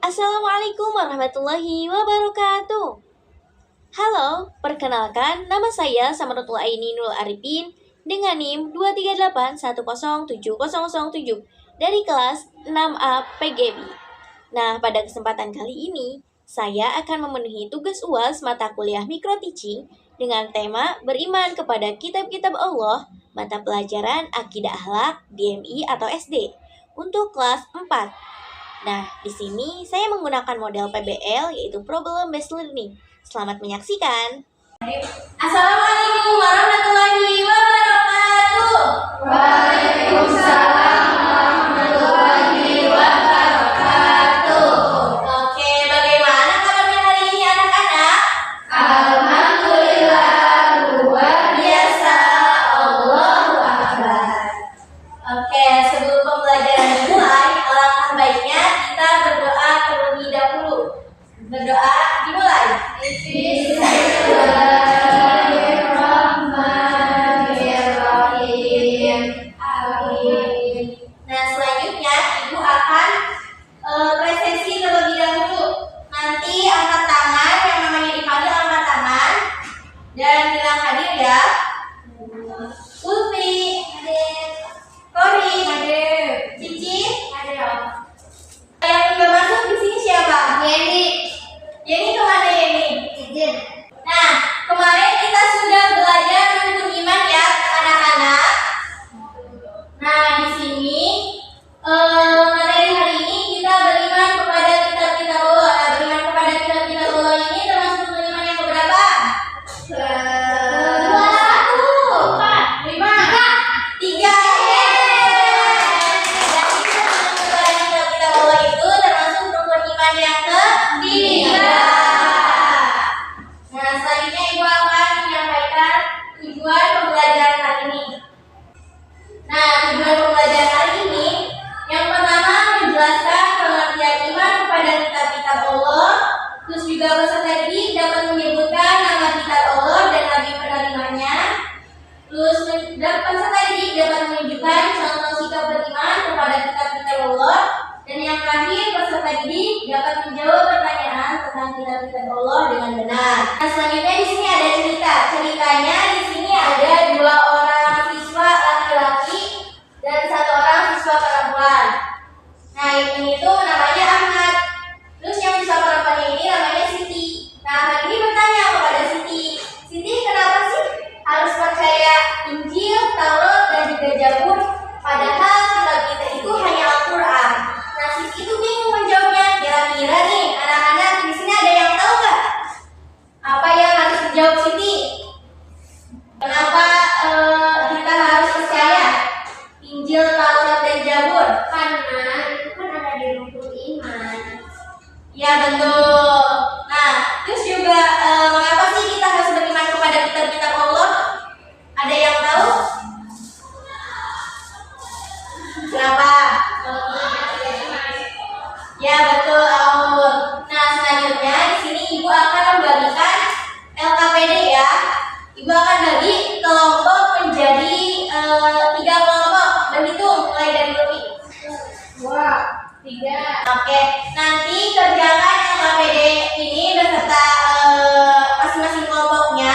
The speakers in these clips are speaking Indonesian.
Assalamualaikum warahmatullahi wabarakatuh. Halo, perkenalkan nama saya Samaratul Aini Nul Arifin dengan NIM 238107007 dari kelas 6A PGB. Nah, pada kesempatan kali ini, saya akan memenuhi tugas UAS mata kuliah Micro Teaching dengan tema beriman kepada kitab-kitab Allah, mata pelajaran Akidah Akhlak, DMI atau SD, untuk kelas 4. Nah, di sini saya menggunakan model PBL yaitu Problem Based Learning. Selamat menyaksikan. Assalamualaikum warahmatullahi wabarakatuh. Waalaikumsalam warahmatullahi wabarakatuh. Oke, bagaimana kabarnya hari ini anak-anak? Alhamdulillah luar biasa. Allahu Akbar. Oke, sebelum pembelajaran dimulai, alangkah baiknya kita berdoa terlebih dahulu. Berdoa dimulai. Bismillahirrahmanirrahim. Amin. Nah, selanjutnya Ibu akan presentasi terlebih dahulu. Nanti angkat tangan, yang namanya dipanggil angkat tangan dan bilang hadir ya. Ulfi, hadir. Kori, hadir. Cici, hadir. Yang belum masuk di sini siapa? Yeni. Yeni kemana Yeni? Izin. Nah, kemarin kita sudah belajar rukun iman ya anak-anak. Nah, di sini materi hari ini kita beriman kepada kitab-kitab Allah. Nah, beriman kepada kitab-kitab Allah ini termasuk rukun iman yang keberapa? 2, 1, 4, 5, 3. Dan kita beriman kepada kitab-kitab Allah itu termasuk rukun iman yang ketiga. Nah, selanjutnya Ibu akan menyampaikan tujuan pembelajaran hari ini. Nah, tujuan pembelajaran hari ini yang pertama menjelaskan pengertian iman kepada kitab-kitab Allah. Terus juga peserta didik dapat menyebutkan nama kitab Allah dan nabi penerimanya. Terus peserta didik dapat menunjukkan contoh sikap beriman kepada kitab-kitab Allah. Dan yang terakhir peserta didik dapat menjawab pertanyaan tentang kitab-kitab Allah dengan benar. Nah, selanjutnya di sini ada cerita. Ceritanya di sini ada 2 orang siswa laki-laki dan 1 orang siswa perempuan. Nah, ini tuh namanya Ahmad. Terus yang siswa perempuannya ini namanya Siti. Nah, Ahmad ini bertanya kepada Siti, Siti kenapa sih harus percaya Injil, Taurat dan juga Zabur? Padahal kitab kita itu hanya Al-Quran. Nah, Siti itu bingung menjawabnya. Kira-kira nih anak-anak di sini ada yang tahu nggak? Apa yang harus dijawab Siti? Kenapa kita harus percaya Injil, Taurat, dan Zabur? Karena itu kan ada di rukun iman. Ya betul. Nah, terus juga mengapa sih kita harus beriman kepada kitab-kitab Allah? Ada yang tahu? Kenapa? Ya betul, Aul. Nah, selanjutnya di sini Ibu akan membagikan LKPD ya. Ibu akan bagi kelompok menjadi 3 kelompok. Berhitung mulai dari Lutfi. 2, 3. Oke, nanti kerjakan LKPD ini beserta masing-masing kelompoknya.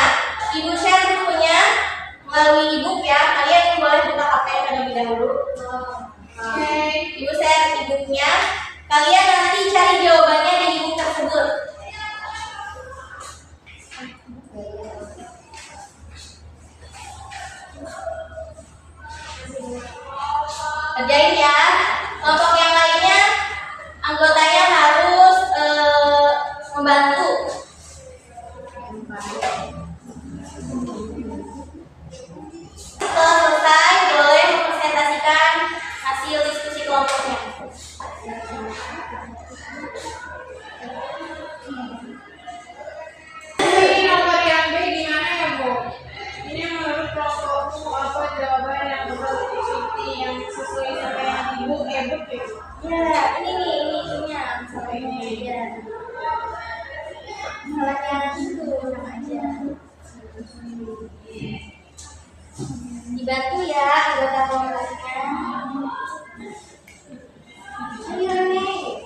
Ibu share bukunya melalui e-book ya. Kalian boleh buka HP terlebih dahulu. Oke, Ibu share e-booknya. Kalian nanti cari jawabannya di e-book tersebut. Kerjain ya. Kelompok yang lainnya anggotanya harus membantu. Setelah selesai boleh mempresentasikan hasil diskusi kelompoknya. Ini nomor yang B gimana ya, Bu? Ini menurut kelompokmu apa jawaban yang betul Siti yang sesuai sama yang ibu e-book ya? Ya, ini nih, ini ya. Malah yang itu tenang aja. Dibantu ya anggota kelompoknya. Ayo nih.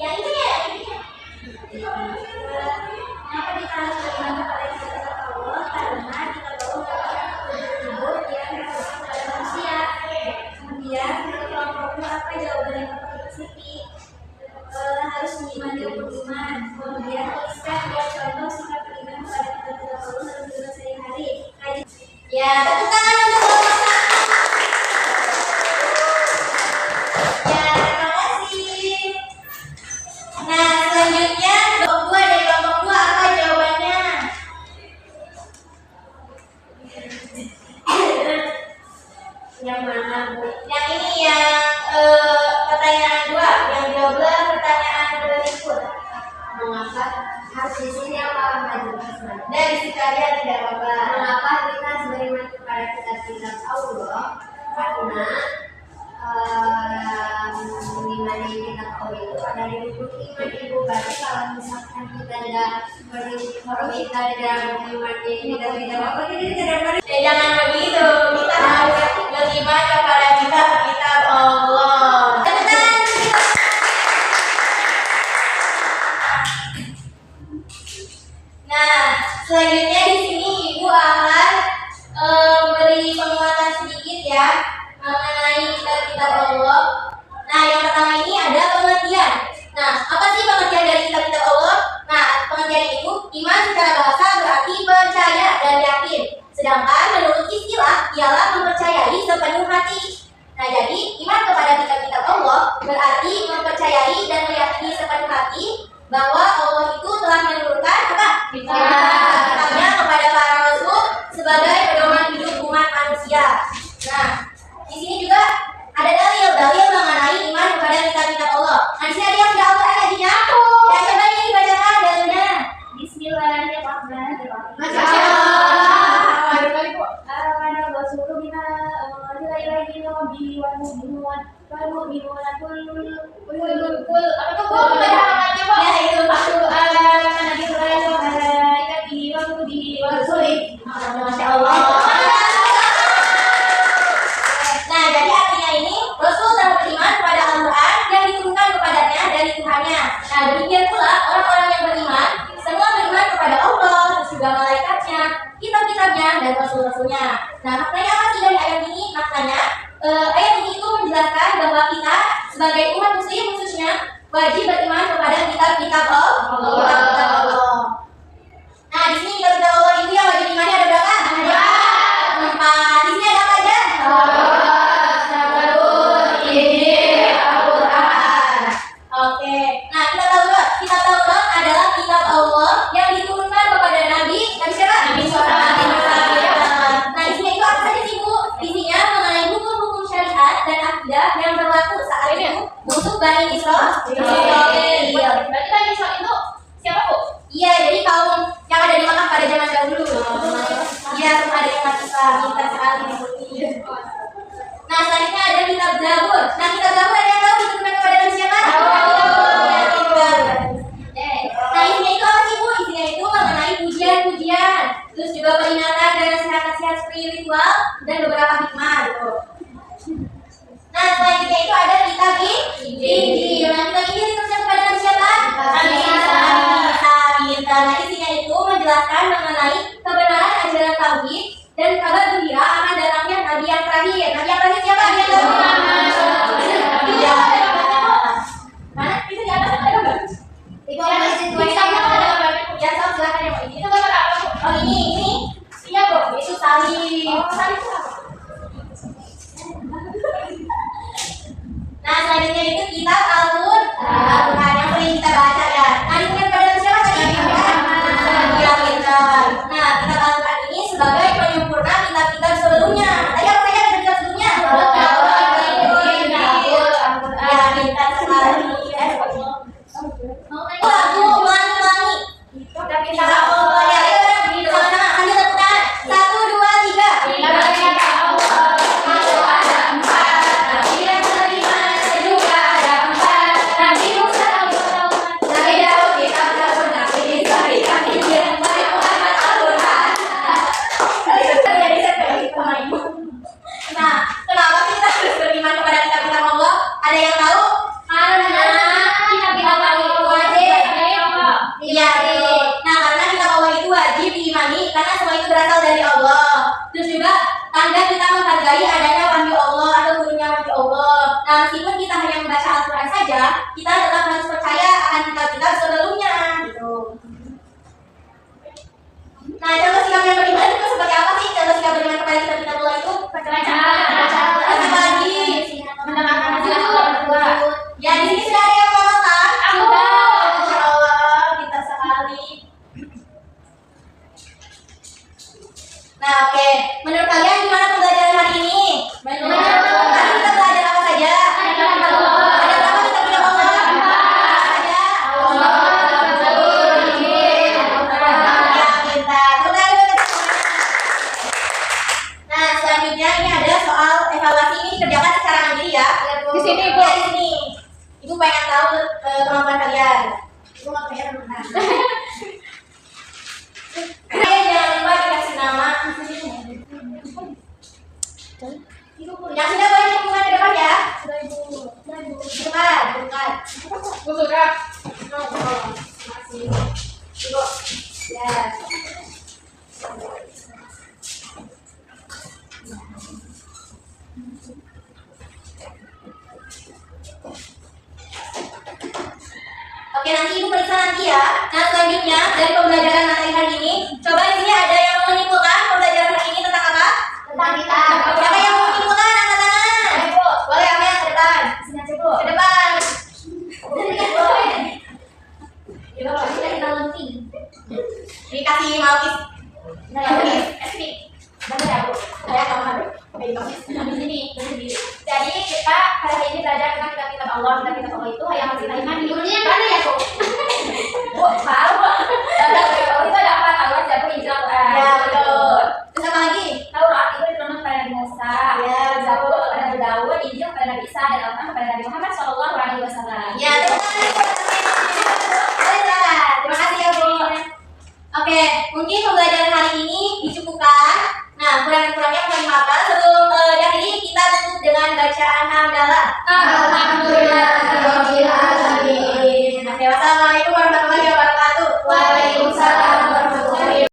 Yang itu ya, kenapa kita harus beriman kepada kitab Allah? Karena kitab Allah merupakan petunjuk yang diberikan kepada manusia. Kemudian kelompoknya apa jawaban yang tepat Siti? Harus mengimani beriman. Kemudian tuliskan dua contoh sikap beriman kepada kitab Allah dalam kehidupan sehari-hari. Ya, tepuk tangan untuk Allah. Ya, terima kasih. Nah, selanjutnya kelompok 2 dari kelompok 2 apa jawabannya? Yang mana, Bu? Yang ini yang pertanyaan 2, yang jawablah pertanyaan berikut. Mengapa harus di sini apa majelis? Dari si kalian tidak apa-apa. Mengapa kita harus beriman kepada kitab-kitab Allah? Karena mengimani kitab Allah itu ada di buku iman ibu. Berarti kalau misalkan kita tidak mengimani kitab-kitab Allah, kita tidak beriman. Jangan begitu. Kita harus beriman kepada kitab Allah. Nah, selanjutnya di sini Ibu akan beri penguatan sedikit ya mengenai kitab-kitab Allah. Nah, yang pertama ini ada pengertian. Nah, apa sih pengertian dari kitab-kitab Allah? Nah, pengertian itu iman secara bahasa berarti percaya dan yakin. Sedangkan menurut istilah ialah mempercayai sepenuh hati. Nah, jadi iman kepada kitab-kitab Allah berarti mempercayai dan meyakini sepenuh hati bahwa Allah itu telah menurunkan apa? Kitabnya kepada para rasul sebagai pedoman hidup umat manusia. Nah, di sini juga ada dalil mengenai iman kepada kitab-kitab Allah. Nah, di sini ada yang sudah Al-Quran lagi-nya. Ya, coba ini dibacakan dalilnya. Bismillahirrahmanirrahim. Masya Allah. Ada kali Bu. Apa tuh Bu? Baca halamannya Bu. Ya, itu Masya Allah. Nah, jadi artinya ini Rasul telah beriman kepada Al-Quran yang diturunkan kepadanya dari Tuhannya. Nah, demikian pula orang-orang yang beriman semua beriman kepada Allah, terus juga malaikatnya, kitab-kitabnya, dan rasul-rasulnya. Nah, maknanya apa sih dari ayat ini? Maknanya ayat ini itu menjelaskan bahwa kita sebagai umat muslim khususnya wajib beriman kepada kitab-kitab Allah. Nah, di sini kitab-kitab Allah itu yang wajib diimani ada berapa? Ada 4. Di sini ada apa aja? Oke. Nah, kitab Taurat adalah kitab Allah yang diturunkan kepada Nabi siapa? Nabi Muhammad. Nah, di sini itu apa saja sih Bu? Isinya mengenai hukum-hukum syariat dan akidah yang berlaku saat itu untuk Bani Israil. Berarti Bani Israil itu siapa Bu? Iya, jadi kaum yang ada di Mekah pada zaman dahulu. Iya, semua ada yang Islam, kita sekali mengikuti. Nah, selanjutnya ada kitab Zabur. Nah, kitab Zabur ada yang tahu diturunkan kepada Nabi siapa? Ya, Zabur. Nah, isinya itu apa sih Bu? Isinya itu mengenai pujian-pujian, terus juga peringatan dan nasihat-nasihat spiritual dan beberapa hikmah gitu. Nah, selanjutnya itu ada kitab Injil. Nah, kitab Injil diturunkan kepada Nabi siapa? Nabi Isa. Nah, isinya itu menjelaskan mengenai kebenaran ajaran tauhid dan kabar gembira akan datangnya Nabi yang terakhir. Nabi yang terakhir siapa? Nabi yang terakhir. Iya. Mana? Itu di atas ada gambar. Itu ada tulisannya ada gambarnya. Ya, silakan ya, Bu. Itu gambar apa, Bu? Oh, ini. Iya, Bu. Itu salib. Oh, salib itu apa? baca kitabullah itu Baca. Apa lagi? Mendengarkan nasihat orang tua. Ya di sini sudah ada yang mau nonton? Aku. Insya Allah kita sekali. Nah oke, menurut kalian gimana pembelajaran hari ini? Tadi kita belajar apa saja? Ada berapa kita punya Allah? Saja. Ya pintar. Nah selanjutnya ini ada soal evaluasi, ini dikerjakan secara mandiri ya. Di sini, Bu. Ya di sini. Ibu pengen tahu kemampuan kalian. Ibu nggak pengen renang. Kalian jangan lupa dikasih nama. Yang sudah boleh dibuka ke depan ya. Bukan. Bu sudah. Masih. Ibu. Ya. Oke, nanti ibu periksa nanti ya. Nah, selanjutnya dari pembelajaran materi hari ini, coba di sini ada yang mau menyimpulkan pembelajaran hari ini tentang apa? Tentang kita. Siapa yang mau menyimpulkan? Angkat tangan. Ayo, Bu. Boleh, apa yang ke depan? Sini aja, Bu. Ke depan. Kita pasti kita lunting. Dikasih malkis. Malkis. Benar ya, Bu? Saya kamu ada. Di sini. Jadi kita hari ini belajar tentang kitab-kitab Allah. Kitab Allah itu yang masih kita imani. Gurunya mana ya, Bu? Bu, tahu, Bu. Kitab itu ada 4 Taurat, Zabur, Injil, Al-Quran. Ya, betul. Terus apa lagi? Taurat itu diturunkan kepada Nabi Musa. Ya, Zabur kepada Nabi Daud, Injil kepada Nabi Isa, dan Al-Quran kepada Nabi Muhammad SAW. Ya, terima kasih. Boleh jalan. Terima kasih ya, Bu. Oke, mungkin pembelajaran hari ini dicukupkan. Nah, kurang-kurangnya mohon dimaafkan. Sebelum diakhiri, kita tutup dengan bacaan hamdalah.